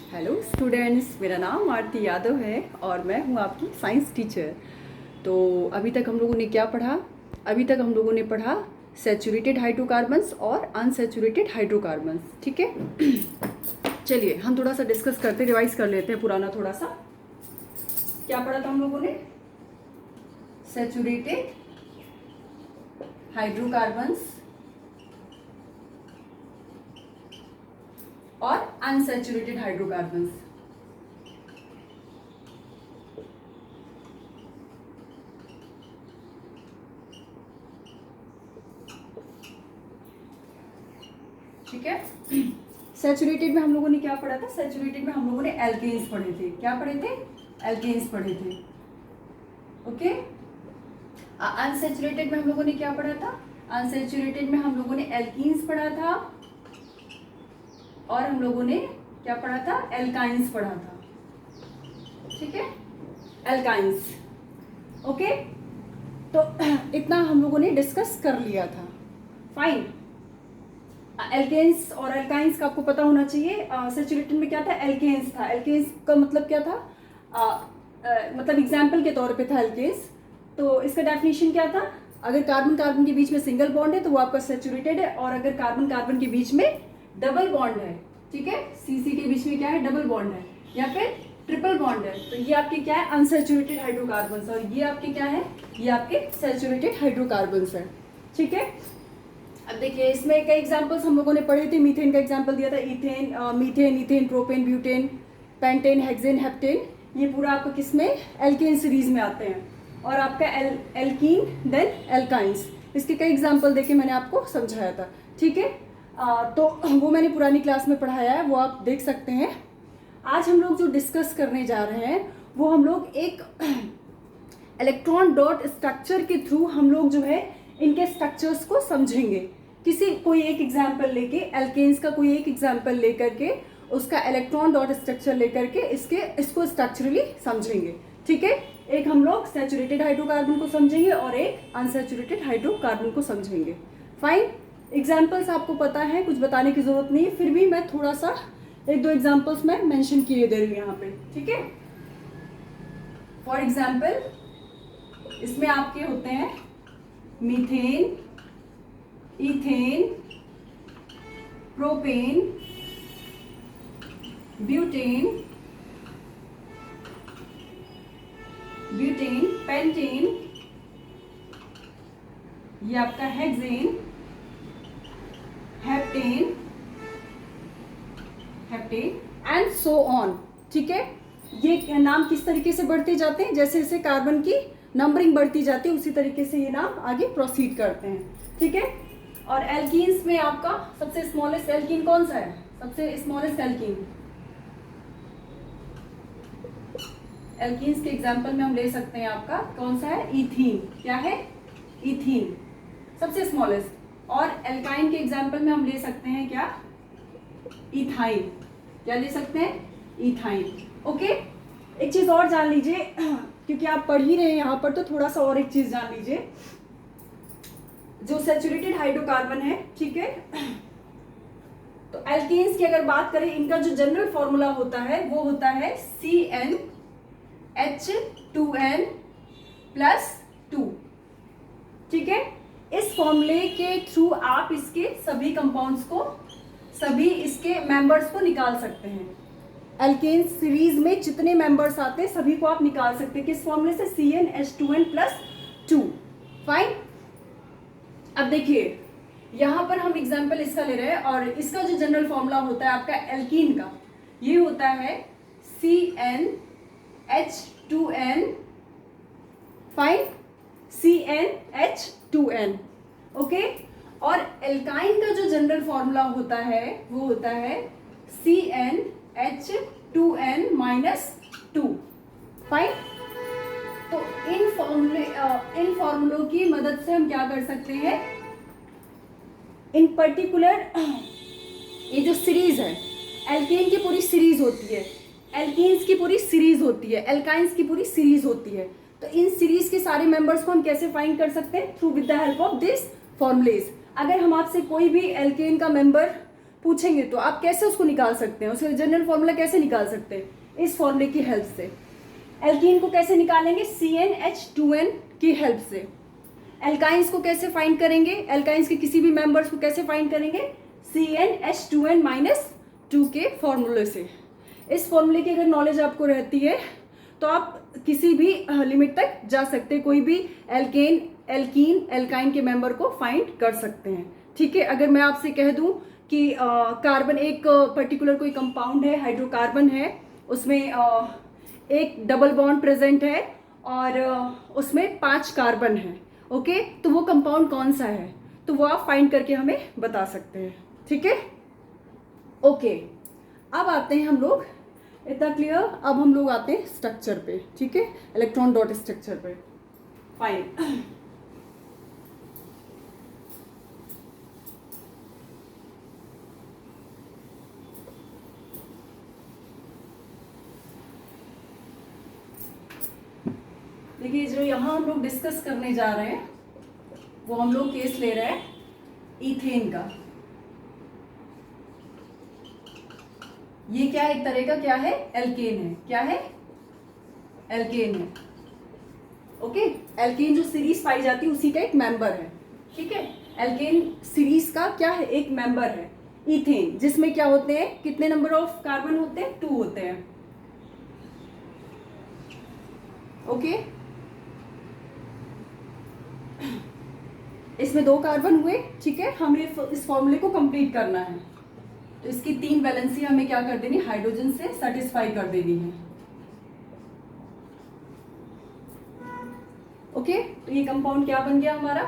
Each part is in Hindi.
हेलो स्टूडेंट्स, मेरा नाम आरती यादव है और मैं हूँ आपकी साइंस टीचर। तो अभी तक हम लोगों ने क्या पढ़ा? अभी तक हम लोगों ने पढ़ा सैचुरेटेड हाइड्रोकार्बन्स और अनसैचुरेटेड हाइड्रोकार्बन्स। ठीक है। चलिए हम थोड़ा सा डिस्कस करते, रिवाइज कर लेते हैं पुराना थोड़ा सा। क्या पढ़ा था हम लोगों ने? सैचुरेटेड हाइड्रोकार्बन्स और अनसैचुरेटेड हाइड्रोकार्बन्स। ठीक है। सैचुरेटेड में हम लोगों ने क्या पढ़ा था? सैचुरेटेड में हम लोगों ने एल्केन्स पढ़े थे। क्या पढ़े थे? एल्केन्स पढ़े थे। ओके। अनसैचुरेटेड में हम लोगों ने क्या पढ़ा था? अनसैचुरेटेड में हम लोगों ने एल्कीन्स पढ़ा था और हम लोगों ने क्या पढ़ा था? एल्काइंस पढ़ा था। ठीक है, एल्काइंस। ओके, तो इतना हम लोगों ने डिस्कस कर लिया था। फाइन। एल्केन्स और एल्काइंस का आपको पता होना चाहिए। सैचुरेटेड में क्या था? एल्केन्स था। एल्केन्स का मतलब क्या था? मतलब एग्जाम्पल के तौर पे था एल्केन्स। तो इसका डेफिनेशन क्या था? अगर कार्बन कार्बन के बीच में सिंगल बॉन्ड है तो वो आपका सैचुरेटेड है, और अगर कार्बन कार्बन के बीच में डबल बॉन्ड है, ठीक है, सीसी के बीच में क्या है? डबल बॉन्ड है, या फिर ट्रिपल बॉन्ड है, तो ये आपके क्या है? Unsaturated hydrocarbons. और ये आपके क्या है? ये आपके सैचुरेटेड हाइड्रोकार्बन्स है। ठीक है। अब देखिए इसमें कई एग्जांपल्स हम लोगों ने पढ़े थे। मीथेन का एग्जांपल दिया था, ethane, methane, ethane, propane, butane, pentane, hexane, heptane. ये पूरा आपको किस में? एल्केन सीरीज में आते हैं। और आपका एल्कीन देन एल्काइंस, इसके कई एग्जांपल देके मैंने आपको समझाया था। ठीक है। तो वो मैंने पुरानी क्लास में पढ़ाया है, वो आप देख सकते हैं। आज हम लोग जो डिस्कस करने जा रहे हैं वो हम लोग एक इलेक्ट्रॉन डॉट स्ट्रक्चर के थ्रू हम लोग जो है इनके स्ट्रक्चर्स को समझेंगे। कोई एक एग्जाम्पल लेके, एल्केन्स का कोई एक एग्जाम्पल लेकर के उसका इलेक्ट्रॉन डॉट स्ट्रक्चर लेकर के इसको स्ट्रक्चरली समझेंगे। ठीक है। एक हम लोग सैचुरेटेड हाइड्रोकार्बन को समझेंगे और एक अनसैचुरेटेड हाइड्रोकार्बन को समझेंगे। फाइन। एग्जाम्पल्स आपको पता है, कुछ बताने की जरूरत नहीं है, फिर भी मैं थोड़ा सा एक दो एग्जाम्पल्स मैं मेंशन किए दे रही हूँ यहाँ पे। ठीक है। फॉर एग्जाम्पल इसमें आपके होते हैं methane, ethane, propane, butane, pentane, ये आपका hexane, heptane and so on. ठीक है। ये नाम किस तरीके से बढ़ते जाते हैं? जैसे जैसे कार्बन की नंबरिंग बढ़ती जाती है उसी तरीके से ये नाम आगे प्रोसीड करते हैं। ठीक है। और एल्कीन्स में आपका सबसे स्मॉलेस्ट एल्कीन कौन सा है? सबसे स्मॉलेस्ट एल्कीन्स के एग्जांपल में हम ले सकते हैं आपका कौन सा है? इथीन। क्या है? इथीन, सबसे स्मॉलेस्ट। और एल्काइन के एग्जांपल में हम ले सकते हैं क्या? इथाइन। क्या ले सकते हैं? इथाइन। ओके। एक चीज और जान लीजिए, क्योंकि आप पढ़ ही रहे हैं यहाँ पर, तो थोड़ा सा और एक चीज जान लीजिए। जो सैचुरेटेड हाइड्रोकार्बन है, ठीक है, तो एल्केन्स की अगर बात करें, इनका जो जनरल फॉर्मूला होता है वो होता है CnH2n+2। ठीक है। इस फॉर्मूले के थ्रू आप इसके सभी कंपाउंड्स को, सभी इसके मेंबर्स को निकाल सकते हैं। एल्केन सीरीज में जितने मेंबर्स आते हैं सभी को आप निकाल सकते हैं। किस फॉर्मूले से? CnH2n+2। फाइन। अब देखिए यहां पर हम एग्जांपल इसका ले रहे हैं, और इसका जो जनरल फॉर्मूला होता है आपका एल्कीन का, ये होता है CnH2n। Fine, CnH2n। ओके। और एल्काइन का जो जनरल फॉर्मूला होता है वो होता है CnH2n-2। फाइन। तो इन फॉर्मूलों की मदद से हम क्या कर सकते हैं? इन पर्टिकुलर ये जो सीरीज है, एल्केन की पूरी सीरीज होती है, एल्कीन्स की पूरी सीरीज होती है, एल्काइंस की पूरी सीरीज होती है। तो इन सीरीज के सारे मेंबर्स को हम कैसे फाइंड कर सकते हैं? Through with the help of this formulas. अगर हम आपसे कोई भी एल्केन का मेंबर पूछेंगे तो आप कैसे उसको निकाल सकते हैं, उसका जनरल फॉर्मूला कैसे निकाल सकते हैं, इस फॉर्मूले की हेल्प से। एल्कीन को कैसे निकालेंगे, CnH2n की हेल्प से। एल्काइंस को कैसे फाइंड करेंगे, एल्काइंस के किसी भी मेंबर्स को कैसे फाइंड करेंगे, CnH2n-2 के फॉर्मूले से। इस फॉर्मूले की अगर नॉलेज आपको रहती है तो आप किसी भी लिमिट तक जा सकते हैं, कोई भी एल्कीन एल्काइन के मेंबर को फाइंड कर सकते हैं। ठीक है, अगर मैं आपसे कह दूं कि कार्बन एक पर्टिकुलर कोई कंपाउंड है, हाइड्रोकार्बन है, उसमें एक डबल बॉन्ड प्रेजेंट है और उसमें 5 कार्बन है, ओके, तो वो कंपाउंड कौन सा है, तो वो आप फाइंड करके हमें बता सकते हैं। ठीक है, ओके, अब आते हैं हम लोग, इतना क्लियर, अब हम लोग आते हैं स्ट्रक्चर पे। ठीक है, इलेक्ट्रॉन डॉट स्ट्रक्चर पे। फाइन, देखिए जो यहाँ हम लोग डिस्कस करने जा रहे हैं वो हम लोग केस ले रहे हैं इथेन का। ये क्या एक तरह का क्या है, एल्केन है। क्या है, एल्केन है। ओके, एल्केन जो सीरीज पाई जाती है उसी का एक मेंबर है। ठीक है, एल्केन सीरीज का क्या है, एक मेंबर है इथेन, जिसमें क्या होते हैं, कितने नंबर ऑफ कार्बन होते हैं, 2 होते हैं। ओके, इसमें 2 कार्बन हुए। ठीक है, हमें इस फॉर्मूले को कंप्लीट करना है, तो इसकी 3 वैलेंसी हमें क्या कर देनी, हाइड्रोजन से सेटिस्फाई कर देनी है। ओके, तो ये कंपाउंड क्या बन गया हमारा,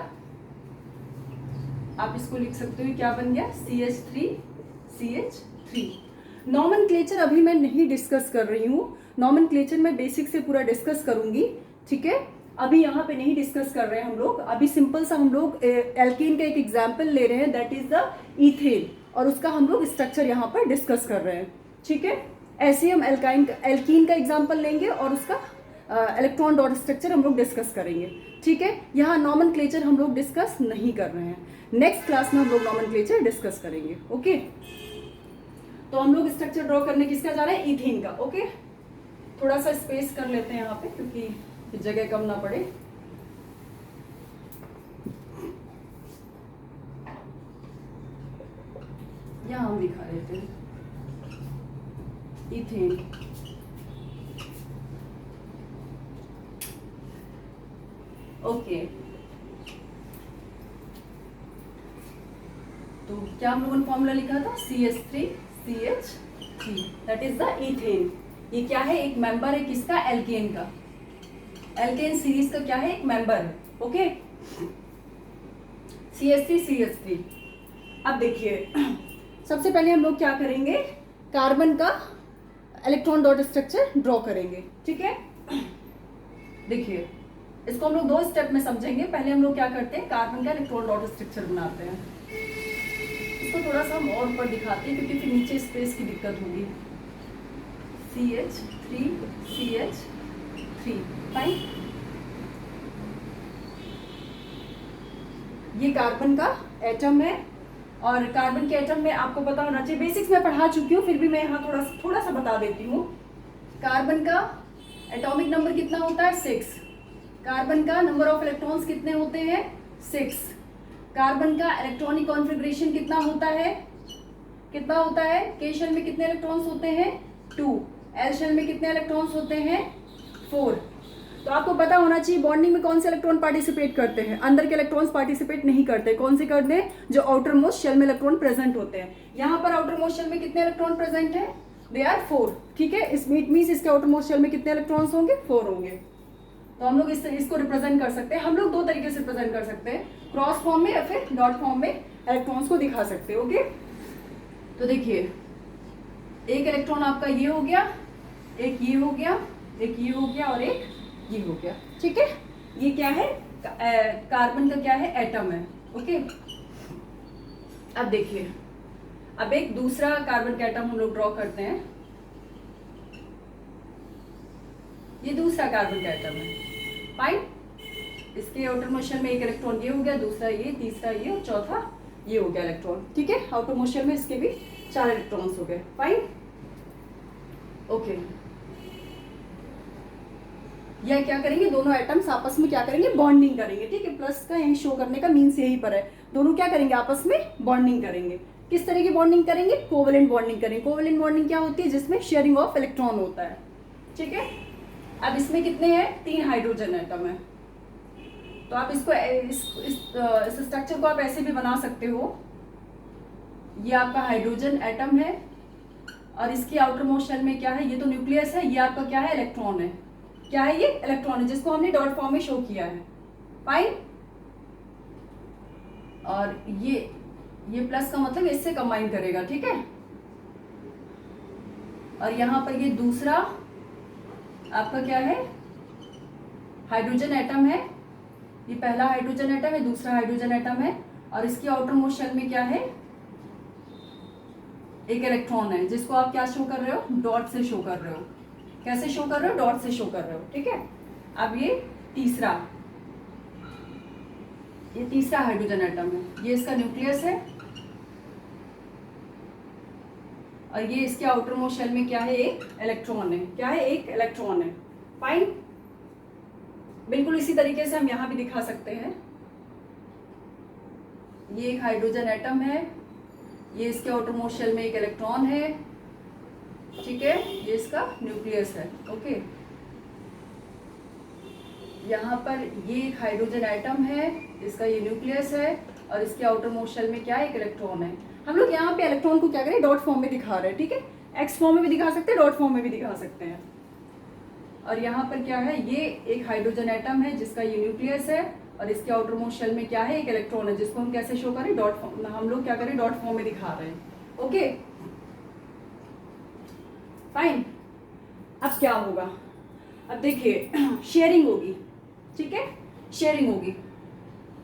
आप इसको लिख सकते हो क्या बन गया, CH3CH3। नॉमेनक्लेचर अभी मैं नहीं डिस्कस कर रही हूँ, नॉमेनक्लेचर मैं बेसिक से पूरा डिस्कस करूंगी। ठीक है, अभी यहाँ पे नहीं डिस्कस कर रहे हैं हम लोग, अभी सिंपल सा हम लोग एल्कीन का एक एग्जाम्पल ले रहे हैं, दैट इज द इथेन, और उसका हम लोग स्ट्रक्चर यहाँ पर डिस्कस कर रहे हैं। ठीक है, ऐसे ही हम एल्कीन का एग्जाम्पल लेंगे और उसका इलेक्ट्रॉन डॉट स्ट्रक्चर हम लोग डिस्कस करेंगे। ठीक है, यहाँ नॉमेनक्लेचर हम लोग डिस्कस नहीं कर रहे हैं, नेक्स्ट क्लास में हम लोग नॉमेनक्लेचर डिस्कस करेंगे। ओके, तो हम लोग स्ट्रक्चर ड्रॉ करने किसका जा रहे हैं, इथेन का। ओके, थोड़ा सा स्पेस कर लेते हैं यहाँ पे क्योंकि जगह कम ना पड़े। यहाँ हम दिखा देते हैं इथेन। ओके, तो क्या हम लोगों ने फॉर्मूला लिखा था, CH3CH3, that is the ethane. ये क्या है, एक मेंबर है किसका, एल्केन का। एल्केन सीरीज का क्या है, एक मेंबर है। Okay, CH3CH3। अब देखिए सबसे पहले हम लोग क्या करेंगे, कार्बन का इलेक्ट्रॉन डॉट स्ट्रक्चर ड्रॉ करेंगे। ठीक है, देखिए इसको हम लोग 2 स्टेप में समझेंगे। पहले हम लोग क्या करते हैं, कार्बन का इलेक्ट्रॉन डॉट स्ट्रक्चर बनाते हैं। इसको थोड़ा सा हम और ऊपर दिखाते हैं क्योंकि फिर नीचे स्पेस की दिक्कत होगी। CH3CH3, fine. ये कार्बन का एटम है, और कार्बन के एटम में आपको पता होना चाहिए, बेसिक्स में पढ़ा चुकी हूँ, फिर भी मैं यहाँ थोड़ा सा बता देती हूँ। कार्बन का एटॉमिक नंबर कितना होता है, 6। कार्बन का नंबर ऑफ इलेक्ट्रॉन्स कितने होते हैं, 6। कार्बन का इलेक्ट्रॉनिक कॉन्फ़िगरेशन कितना होता है, के शेल में कितने इलेक्ट्रॉन्स होते हैं, 2। एल शेल में कितने इलेक्ट्रॉन्स होते हैं, 4। तो आपको पता होना चाहिए बॉन्डिंग में कौन से इलेक्ट्रॉन पार्टिसिपेट करते हैं, अंदर के इलेक्ट्रॉन्स पार्टिसिपेट नहीं करते। कौन से करते हैं, जो आउटर मोस्ट शेल में इलेक्ट्रॉन प्रेजेंट होते हैं। यहाँ पर आउटर मोस्ट शेल में कितने इलेक्ट्रॉन प्रेजेंट है, दे आर 4। ठीक है, इट मीन्स इसके आउटर मोस्ट शेल में कितने इलेक्ट्रॉन्स होंगे, 4 होंगे। तो हम लोग इसको रिप्रेजेंट कर सकते हैं, हम लोग 2 तरीके से रिप्रेजेंट कर सकते हैं, क्रॉस फॉर्म में या फिर डॉट फॉर्म में इलेक्ट्रॉन्स को दिखा सकते हैं। ओके, तो देखिए एक इलेक्ट्रॉन आपका ये हो गया, एक ये हो गया, एक ये हो गया और एक ये हो गया। ठीक है, ये क्या है, कार्बन का क्या है, एटम है। ओके, अब देखिए, अब एक दूसरा कार्बन का एटम हम लोग ड्रॉ करते हैं। ये दूसरा कार्बन का एटम है, फाइन। इसके आउटर मोस्ट शेल में एक इलेक्ट्रॉन ये हो गया, दूसरा ये, तीसरा ये और चौथा ये हो गया इलेक्ट्रॉन, ठीक है। आउटर मोस्ट शेल में इसके भी 4 इलेक्ट्रॉन्स हो गए, फाइन, ओके। यह क्या करेंगे, दोनों एटम्स आपस में क्या करेंगे, बॉन्डिंग करेंगे, ठीक है। प्लस का यही शो करने का मीन्स यही पर है, दोनों क्या करेंगे, आपस में बॉन्डिंग करेंगे। किस तरह की बॉन्डिंग करेंगे, कोवेलेंट बॉन्डिंग करेंगे। कोवेलेंट बॉन्डिंग क्या होती है, जिसमें शेयरिंग ऑफ इलेक्ट्रॉन होता है, ठीक है। अब इसमें कितने हैं, 3 हाइड्रोजन एटम है। तो आप इसको इस स्ट्रक्चर को आप ऐसे भी बना सकते हो, ये आपका हाइड्रोजन एटम है और इसकी आउटर मोस्ट शेल में क्या है, ये तो न्यूक्लियस है, ये आपका क्या है, इलेक्ट्रॉन है। क्या है ये, इलेक्ट्रॉन है, जिसको हमने डॉट फॉर्म में शो किया है, फाइन। और ये प्लस का मतलब इससे कंबाइन करेगा, ठीक है। और यहां पर ये दूसरा आपका क्या है, हाइड्रोजन एटम है, ये पहला हाइड्रोजन एटम है, दूसरा हाइड्रोजन एटम है और इसकी आउटर मोस्ट शेल में क्या है, एक इलेक्ट्रॉन है, जिसको आप क्या शो कर रहे हो, डॉट से शो कर रहे हो। कैसे शो कर रहे हो, डॉट से शो कर रहे हो, ठीक है। अब ये तीसरा हाइड्रोजन एटम है, ये इसका न्यूक्लियस है और ये इसके आउटर मोस्ट शेल में क्या है, एक इलेक्ट्रॉन है। क्या है, एक इलेक्ट्रॉन है, फाइन। बिल्कुल इसी तरीके से हम यहां भी दिखा सकते हैं। ये एक हाइड्रोजन एटम है, ये इसके आउटर मोस्ट शेल में एक इलेक्ट्रॉन है, ठीक है, ये इसका न्यूक्लियस है, ओके। यहाँ पर ये एक हाइड्रोजन एटम है, इसका ये न्यूक्लियस है और इसके आउटर मोस्ट शेल में क्या है, एक इलेक्ट्रॉन है। हम लोग यहाँ पे इलेक्ट्रॉन को क्या करें, डॉट फॉर्म में दिखा रहे हैं, ठीक है। एक्स फॉर्म में भी दिखा सकते हैं, डॉट फॉर्म में भी दिखा सकते हैं। और यहाँ पर क्या है, ये एक हाइड्रोजन एटम है, जिसका ये न्यूक्लियस है और इसके आउटर मोस्ट शेल में क्या है, एक इलेक्ट्रॉन है, जिसको हम कैसे शो करें, डॉट फॉर्म, हम लोग क्या करें, डॉट फॉर्म में दिखा रहे हैं, ओके, फाइन। अब क्या होगा, अब देखिए शेयरिंग होगी, ठीक है, शेयरिंग होगी,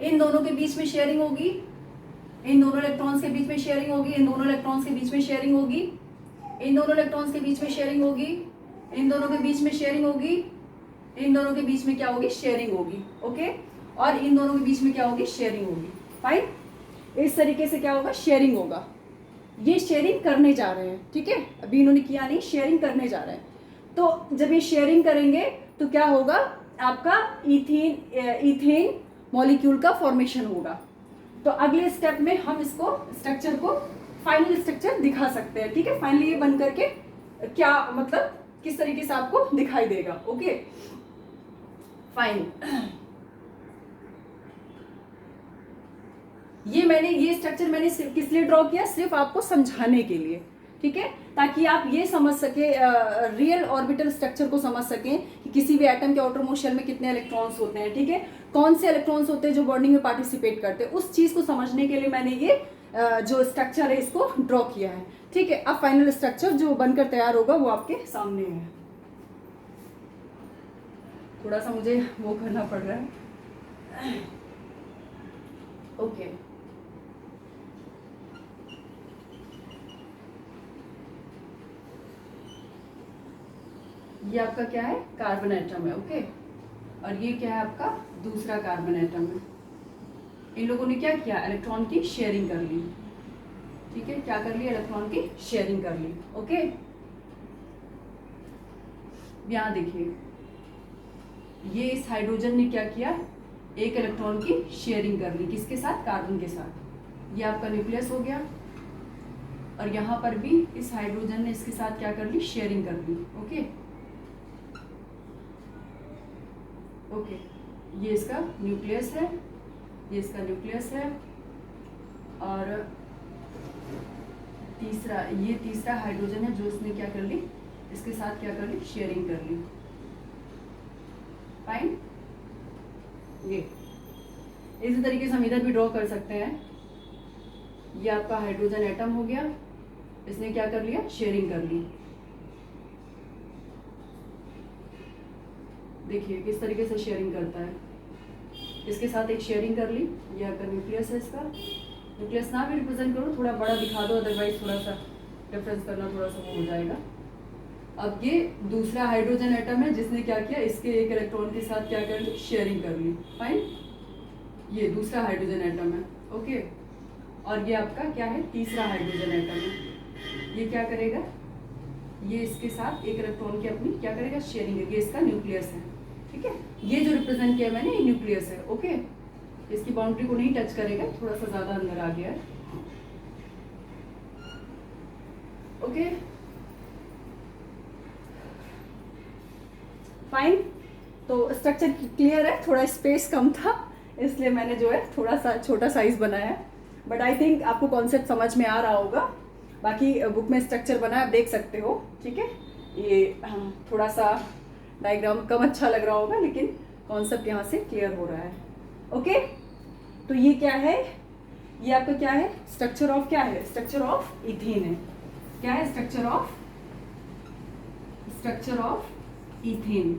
इन दोनों के बीच में शेयरिंग होगी, इन दोनों इलेक्ट्रॉन्स के बीच में शेयरिंग होगी, इन दोनों इलेक्ट्रॉन्स के बीच में शेयरिंग होगी, इन दोनों इलेक्ट्रॉन्स के बीच में शेयरिंग होगी, इन दोनों के बीच में शेयरिंग होगी, इन दोनों के बीच में क्या होगी, शेयरिंग होगी, ओके। और इन दोनों के बीच में क्या होगी, शेयरिंग होगी, फाइन। इस तरीके से क्या होगा, शेयरिंग होगा। ये शेयरिंग करने जा रहे हैं, ठीक है, अभी इन्होंने किया नहीं, शेयरिंग करने जा रहे हैं। तो जब ये शेयरिंग करेंगे तो क्या होगा, आपका इथेन मॉलिक्यूल का फॉर्मेशन होगा। तो अगले स्टेप में हम इसको स्ट्रक्चर को फाइनल स्ट्रक्चर दिखा सकते हैं, ठीक है। फाइनली ये बन करके क्या मतलब किस तरीके से आपको दिखाई देगा, ओके, फाइन। ये स्ट्रक्चर मैंने किस लिए ड्रॉ किया, सिर्फ आपको समझाने के लिए, ठीक है, ताकि आप ये समझ सके, रियल ऑर्बिटल स्ट्रक्चर को समझ सकें कि किसी भी एटम के आउटर मोस्ट शेल में कितने इलेक्ट्रॉन्स होते हैं, ठीक है, कौन से इलेक्ट्रॉन्स होते हैं जो बॉन्डिंग में पार्टिसिपेट करते हैं। उस चीज को समझने के लिए मैंने ये जो स्ट्रक्चर है इसको ड्रॉ किया है, ठीक है। अब फाइनल स्ट्रक्चर जो बनकर तैयार होगा वो आपके सामने है। थोड़ा सा मुझे वो करना पड़ रहा है, ओके। ये आपका क्या है, कार्बन एटम है, ओके। और ये क्या है, आपका दूसरा कार्बन एटम है। इन लोगों ने क्या किया, इलेक्ट्रॉन की शेयरिंग कर ली, ठीक है, क्या कर ली, इलेक्ट्रॉन की शेयरिंग कर ली, ओके। यहां देखिए, ये इस हाइड्रोजन ने क्या किया, एक इलेक्ट्रॉन की शेयरिंग कर ली, किसके साथ, कार्बन के साथ। ये आपका न्यूक्लियस हो गया और यहाँ पर भी इस हाइड्रोजन ने इसके साथ क्या कर ली, शेयरिंग कर ली, ओके, ओके। ये इसका न्यूक्लियस है, ये इसका न्यूक्लियस है और ये तीसरा हाइड्रोजन है जो इसने क्या कर ली, इसके साथ क्या कर ली, शेयरिंग कर ली, फाइन। ये इसी तरीके से हम इधर भी ड्रॉ कर सकते हैं। ये आपका हाइड्रोजन एटम हो गया, इसने क्या कर लिया, शेयरिंग कर ली। देखिए किस तरीके से शेयरिंग करता है, इसके साथ एक शेयरिंग कर ली। ये आपका न्यूक्लियस है, इसका न्यूक्लियस ना भी रिप्रेजेंट करो, थोड़ा बड़ा दिखा दो, अदरवाइज थोड़ा सा डिफरेंस करना थोड़ा सा वो हो जाएगा। अब ये दूसरा हाइड्रोजन एटम है जिसने क्या किया, इसके एक इलेक्ट्रॉन के साथ क्या कर ली, शेयरिंग कर ली, फाइन। ये दूसरा हाइड्रोजन एटम है, ओके। और ये आपका क्या है, तीसरा हाइड्रोजन एटम है। ये क्या करेगा, ये इसके साथ एक इलेक्ट्रॉन की अपनी क्या करेगा, शेयरिंग है। ये इसका न्यूक्लियस है, ठीक है। ये जो रिप्रेजेंट किया मैंने, ये न्यूक्लियस है, ओके। इसकी बाउंड्री को नहीं टच करेगा, थोड़ा सा ज्यादा अंदर आ गया है, ओके फाइन। तो स्ट्रक्चर क्लियर है, थोड़ा स्पेस कम था इसलिए मैंने जो है थोड़ा सा छोटा साइज बनाया है, बट आई थिंक आपको कॉन्सेप्ट समझ में आ रहा होगा। बाकी बुक में स्ट्रक्चर बना है, आप देख सकते हो, ठीक है। ये थोड़ा सा डायग्राम कम अच्छा लग रहा होगा, लेकिन कॉन्सेप्ट यहाँ से क्लियर हो रहा है, ओके। तो ये क्या है, ये आपका क्या है, स्ट्रक्चर ऑफ क्या है, स्ट्रक्चर ऑफ इथेन है। क्या है, स्ट्रक्चर ऑफ इथेन।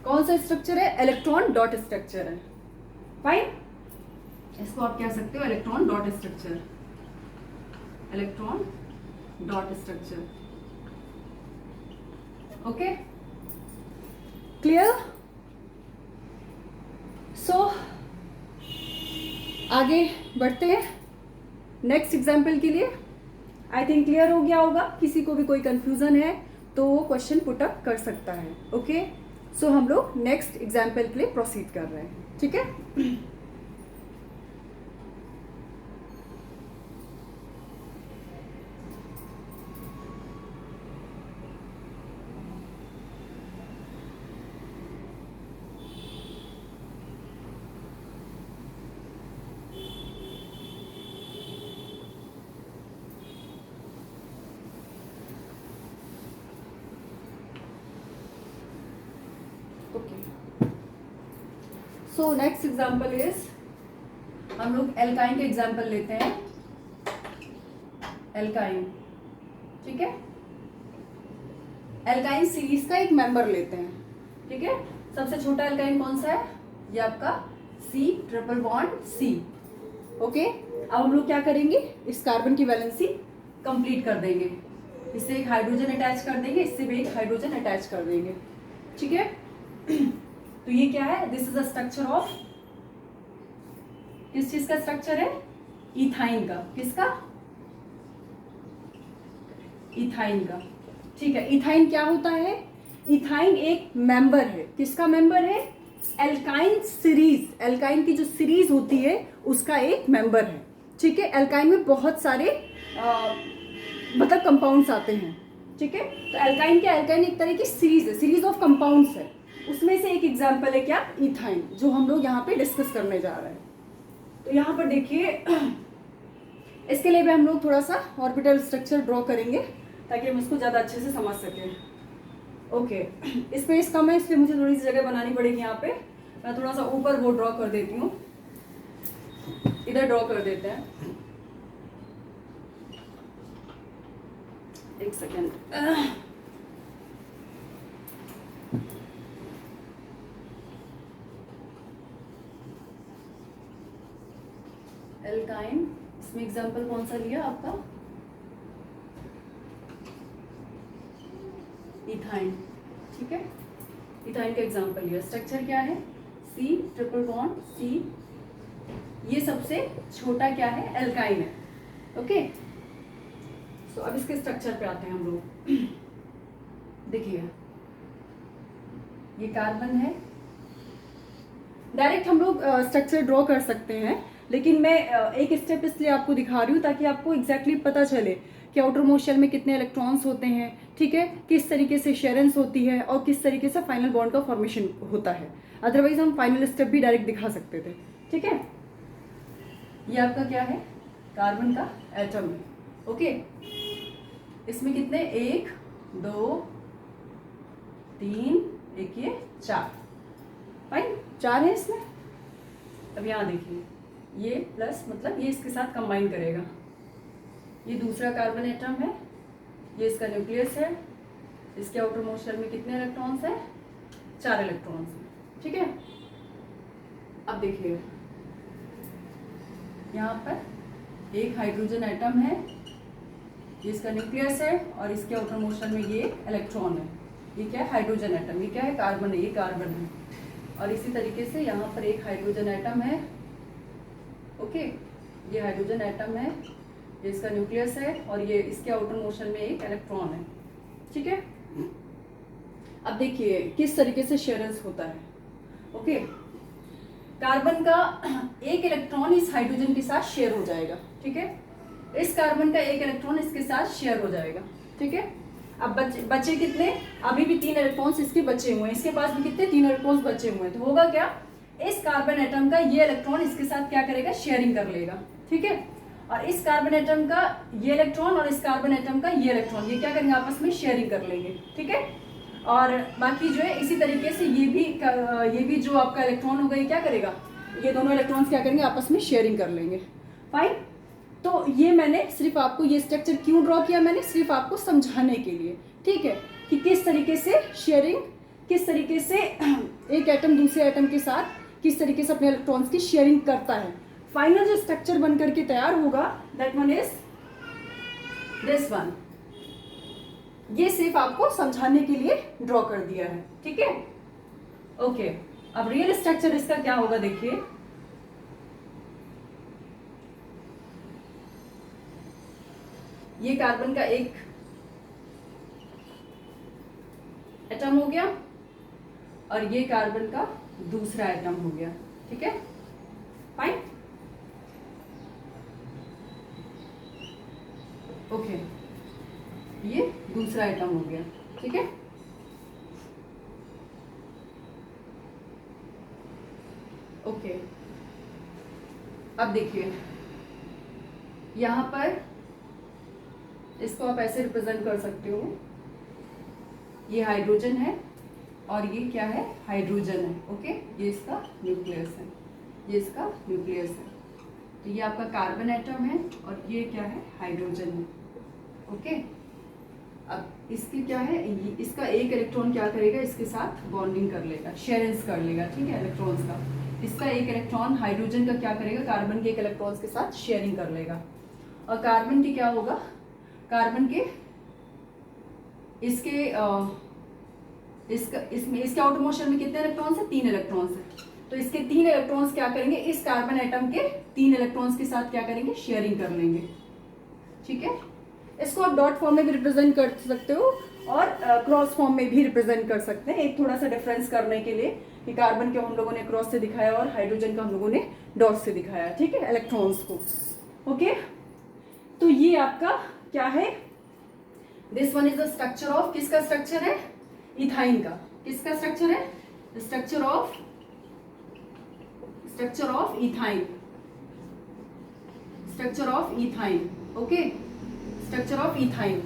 कौन सा स्ट्रक्चर है, इलेक्ट्रॉन डॉट स्ट्रक्चर है, फाइन। इसको आप कह सकते हो electron dot structure, electron dot structure, okay clear. So आगे बढ़ते हैं नेक्स्ट एग्जाम्पल के लिए। आई थिंक क्लियर हो गया होगा, किसी को भी कोई कंफ्यूजन है तो वो क्वेश्चन पुट अप कर सकता है, ओके। सो हम लोग नेक्स्ट एग्जाम्पल के लिए प्रोसीड कर रहे हैं, ठीक है। सो नेक्स्ट एग्जाम्पल इज, हम लोग एल्काइन के एग्जाम्पल लेते हैं, एल्काइन, ठीक है। एल्काइन सीरीज का एक मेंबर लेते हैं, ठीक है। सबसे छोटा एल्काइन कौन सा है, ये आपका C triple bond C, okay. अब हम लोग क्या करेंगे, इस कार्बन की वैलेंसी कंप्लीट कर देंगे, इससे एक हाइड्रोजन अटैच कर देंगे, इससे भी एक हाइड्रोजन अटैच कर देंगे, ठीक है। तो ये क्या है, this is a structure of, किस चीज का स्ट्रक्चर है, इथाइन का। किसका, इथाइन का, ठीक है। इथाइन क्या होता है, इथाइन एक मेंबर है, किसका मेंबर है, एल्काइन सीरीज, एल्काइन की जो सीरीज होती है उसका एक मेंबर है, ठीक है। एल्काइन में बहुत सारे मतलब कंपाउंड्स आते हैं, ठीक है। तो एल्काइन क्या, एल्काइन एक तरह की सीरीज है, सीरीज ऑफ कंपाउंड्स है, उसमें से एक एग्जाम्पल है क्या, इथाइन, जो हम लोग यहाँ पे डिस्कस करने जा रहे हैं। तो यहाँ पर देखिए, इसके लिए भी हम लोग थोड़ा सा ऑर्बिटल स्ट्रक्चर ड्रॉ करेंगे ताकि हम इसको ज़्यादा अच्छे से समझ सकें, ओके। स्पेस कम है इसलिए मुझे थोड़ी सी जगह बनानी पड़ेगी यहाँ पे। मैं थोड़ा सा ऊपर वो ड्रॉ कर देती हूँ, इधर ड्रॉ कर देते हैं, एक सेकेंड। एल्काइन, इसमें एग्जांपल कौन सा लिया आपका, इथाइन, ठीक है। इथाइन का एग्जांपल लिया, स्ट्रक्चर क्या है, C ट्रिपल बॉन्ड C, ये सबसे छोटा क्या है, एल्काइन है, ओके। सो अब इसके स्ट्रक्चर पे आते हैं हम लोग। देखिए ये कार्बन है, डायरेक्ट हम लोग स्ट्रक्चर ड्रॉ कर सकते हैं, लेकिन मैं एक स्टेप इसलिए आपको दिखा रही हूँ ताकि आपको एग्जैक्टली पता चले कि आउटर मोस्ट शेल में कितने इलेक्ट्रॉन्स होते हैं, ठीक है, किस तरीके से शेयरेंस होती है और किस तरीके से फाइनल बॉन्ड का फॉर्मेशन होता है। अदरवाइज हम फाइनल स्टेप भी डायरेक्ट दिखा सकते थे, ठीक है। ये आपका क्या है, कार्बन का एटम है, ओके। इसमें कितने, 1 2 3, एक ये 4, फाइन, 4 है इसमें। अब यहाँ देखिए, ये प्लस मतलब ये इसके साथ कंबाइन करेगा, ये दूसरा कार्बन एटम है, ये इसका न्यूक्लियस है, इसके आउटर मोस्ट शेल में कितने इलेक्ट्रॉन्स हैं, 4 इलेक्ट्रॉन्स हैं, ठीक है। अब देखिए यहाँ पर एक हाइड्रोजन एटम है, ये इसका न्यूक्लियस है और इसके आउटर मोस्ट शेल में ये इलेक्ट्रॉन है, ये क्या है, हाइड्रोजन एटम, ये क्या है, कार्बन है, ये कार्बन है। और इसी तरीके से यहाँ पर एक हाइड्रोजन एटम है, ओके, ये हाइड्रोजन एटम है, ये इसका न्यूक्लियस है और ये इसके आउटर मोशन में एक इलेक्ट्रॉन है। ठीक है, अब देखिए किस तरीके से शेयरेंस होता है। ओके, कार्बन का एक इलेक्ट्रॉन इस हाइड्रोजन के साथ शेयर हो जाएगा। ठीक है, इस कार्बन का एक इलेक्ट्रॉन इसके साथ शेयर हो जाएगा। ठीक है, अब बचे कितने, अभी भी 3 इलेक्ट्रॉन्स इसके बचे हुए हैं, इसके पास भी कितने 3 इलेक्ट्रॉन्स बचे हुए हैं। तो होगा क्या, इस कार्बन एटम का ये इलेक्ट्रॉन इसके साथ क्या करेगा, शेयरिंग कर लेगा। ठीक है, और इस कार्बन एटम का ये इलेक्ट्रॉन और इस कार्बन एटम का ये इलेक्ट्रॉन, ये क्या करेंगे, आपस में शेयरिंग कर लेंगे। ठीक है, और बाकी जो है इसी तरीके से ये भी जो आपका इलेक्ट्रॉन होगा ये क्या करेगा, ये दोनों इलेक्ट्रॉन्स क्या करेंगे, आपस में शेयरिंग कर लेंगे। फाइन, तो ये मैंने सिर्फ आपको ये स्ट्रक्चर क्यों ड्रॉ किया, मैंने सिर्फ आपको समझाने के लिए। ठीक है, कि किस तरीके से शेयरिंग, किस तरीके से एक एटम दूसरे एटम के साथ किस तरीके से अपने इलेक्ट्रॉन्स की शेयरिंग करता है। फाइनल जो स्ट्रक्चर बन करके तैयार होगा that one is this one. ये सिर्फ आपको समझाने के लिए ड्रॉ कर दिया है। ठीक है, ओके, अब रियल स्ट्रक्चर इसका क्या होगा, देखिए ये कार्बन का एक एटम हो गया और ये कार्बन का दूसरा एटम हो गया। ठीक है, फाइन, ओके, ये दूसरा एटम हो गया। ठीक है, ओके, अब देखिए यहां पर इसको आप ऐसे रिप्रेजेंट कर सकते हो, ये हाइड्रोजन है और ये क्या है, हाइड्रोजन है। ओके, ये इसका न्यूक्लियस है, ये इसका न्यूक्लियस है। तो ये आपका कार्बन एटम है और ये क्या है, हाइड्रोजन है। ओके, अब इसकी क्या है, इसका एक इलेक्ट्रॉन क्या करेगा, इसके साथ बॉन्डिंग कर लेगा, शेयरेंस कर लेगा। ठीक है, इलेक्ट्रॉन्स का, इसका एक इलेक्ट्रॉन हाइड्रोजन का क्या करेगा, कार्बन के एक इलेक्ट्रॉन्स के साथ शेयरिंग कर लेगा। और कार्बन की क्या होगा, कार्बन के इसके आउटर मोशन में कितने इलेक्ट्रॉन्स है, 3 इलेक्ट्रॉन्स है। तो इसके 3 इलेक्ट्रॉन्स क्या करेंगे, इस कार्बन एटम के 3 इलेक्ट्रॉन्स के साथ क्या करेंगे, शेयरिंग कर लेंगे। ठीक है, इसको आप डॉट फॉर्म में भी रिप्रेजेंट कर सकते हो और क्रॉस फॉर्म में भी रिप्रेजेंट कर सकते हैं, एक थोड़ा सा डिफरेंस करने के लिए कि कार्बन को हम लोगों ने क्रॉस से दिखाया और हाइड्रोजन का हम लोगों ने डॉट से दिखाया। ठीक है, इलेक्ट्रॉन्स को। ओके, तो ये आपका क्या है, this one is the structure of, किसका स्ट्रक्चर है, इथाइन का। किसका स्ट्रक्चर है, structure of ethyne, structure of ethyne. Okay, structure of ethyne,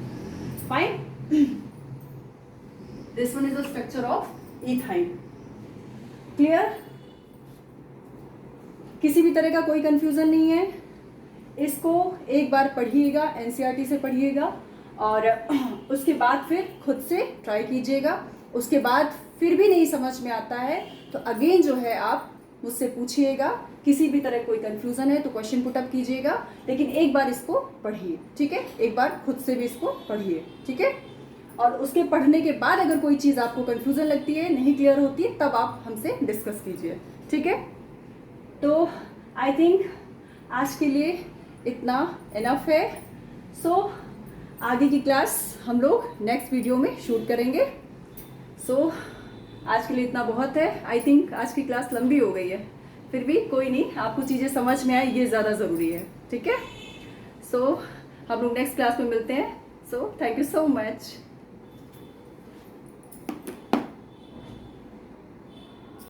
fine, this one is the structure of ethyne. Clear, किसी भी तरह का कोई कंफ्यूजन नहीं है। इसको एक बार पढ़िएगा, एनसीईआरटी से पढ़िएगा और उसके बाद फिर खुद से ट्राई कीजिएगा। उसके बाद फिर भी नहीं समझ में आता है तो अगेन जो है आप मुझसे पूछिएगा, किसी भी तरह कोई कंफ्यूजन है तो क्वेश्चन पुटअप कीजिएगा, लेकिन एक बार इसको पढ़िए। ठीक है, एक बार खुद से भी इसको पढ़िए। ठीक है, और उसके पढ़ने के बाद अगर कोई चीज़ आपको कंफ्यूजन लगती है, नहीं क्लियर होती है, तब आप हमसे डिस्कस कीजिए। ठीक है, तो आई थिंक आज के लिए इतना इनफ है। सो आगे की क्लास हम लोग नेक्स्ट वीडियो में शूट करेंगे। सो आज के लिए इतना बहुत है। आई थिंक आज की क्लास लंबी हो गई है, फिर भी कोई नहीं, आपको चीज़ें समझ में आए ये ज़्यादा ज़रूरी है। ठीक है, सो हम लोग नेक्स्ट क्लास में मिलते हैं। So thank you so much.